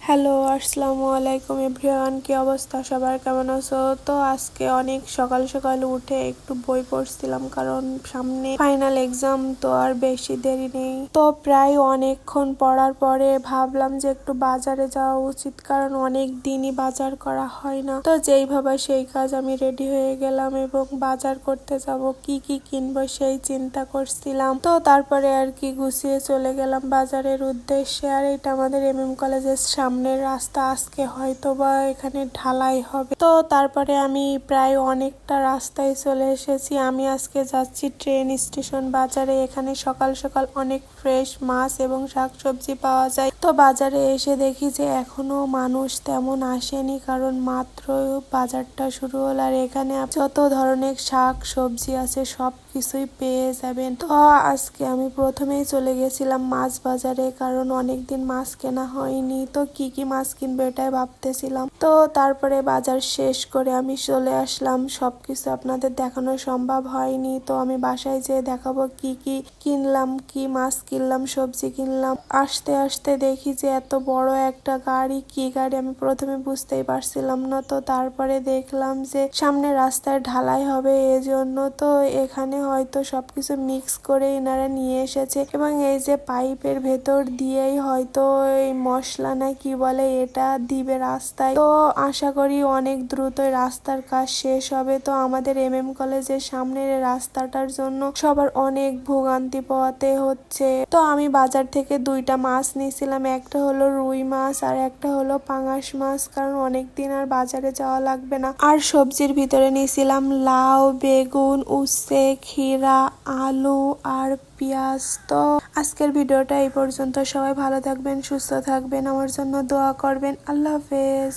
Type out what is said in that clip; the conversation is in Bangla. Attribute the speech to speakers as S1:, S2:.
S1: হ্যালো, আসসালামু আলাইকুম এভরিওয়ান। কি অবস্থা সবার, কেমন আছো? তো আজকে অনেক সকাল সকাল উঠে একটু বই পড়ছিলাম, কারণ সামনে ফাইনাল এক্সাম, তো আর বেশি দেরি নেই। তো প্রায় অনেকক্ষণ পড়ার পরে ভাবলাম যে একটু বাজারে যাওয়া উচিত, কারণ অনেক দিনই বাজার করা হয় না। তো যেই ভাবা সেই কাজ, আমি রেডি হয়ে গেলাম এবং বাজার করতে যাব। কি কি কিনবো সেই চিন্তা করছিলাম। তো তারপরে আর কি গুছিয়ে চলে গেলাম বাজারের উদ্দেশ্যে। আর এটা আমাদের কলেজের সামনের রাস্তা, আজকে হয়তো বা এখানে ঢালাই হবে। তো তারপরে আমি প্রায় অনেকটা রাস্তায় চলে এসেছি। আমি আজকে যাচ্ছি ট্রেন স্টেশন বাজারে। এখানে সকাল সকাল অনেক ফ্রেশ মাছ এবং শাকসবজি পাওয়া যায়। তো বাজারে এসে দেখি যে এখনো মানুষ তেমন আসেনি, কারণ মাত্র বাজারটা শুরু হলো। আর এখানে যত ধরনের শাক সবজি আছে সব কিছুই পেয়ে যাবেন। তো আজকে আমি প্রথমেই চলে গেছিলাম মাছ বাজারে, কারণ অনেকদিন মাছ কেনা হয়নি। তো কি কি মাছ কিনবো এটাই ভাবতেছিলাম। তো তারপরে বাজার শেষ করে আমি চলে আসলাম। সবকিছু আপনাদের দেখানো সম্ভব হয়নি, তো আমি বাসায় যেয়ে দেখাবো কি কি কিনলাম, কি মাছ কিনলাম, সবজি কিনলাম। আসতে আসতে দেখি যে এত বড় একটা গাড়ি, কি গাড়ি আমি প্রথমে বুঝতেই পারছিলাম না। তো তারপরে দেখলাম যে সামনে রাস্তায় ঢালাই হবে, এজন্য তো এখানে হয়তো সবকিছু মিক্স করে এনারা নিয়ে এসেছে, এবং এই যে পাইপের ভেতর দিয়েই হয়তো এই মশলা না কি বলে এটা দিবে রাস্তায়। তো আশা করি অনেক দ্রুতই রাস্তার কাজ শেষ হবে। তো আমাদের কলেজের সামনের রাস্তাটার জন্য সবার অনেক ভোগান্তি পোহাতে হচ্ছে। তো আমি বাজার থেকে দুইটা মাছ নিয়েছিলাম, একটা হলো রুই মাছ আর একটা হলো পাঙাশ মাছ, কারণ অনেকদিন আর বাজারে যাওয়া লাগবে না। আর সবজির ভিতরে নিয়েছিলাম লাউ, বেগুন, উচ্ছে, ক্ষীরা, আলু আর পেঁয়াজ। তো আজকের ভিডিওটা এই পর্যন্ত। সবাই ভালো থাকবেন, সুস্থ থাকবেন, আমার জন্য দোয়া করবেন। আল্লাহ হাফেজ।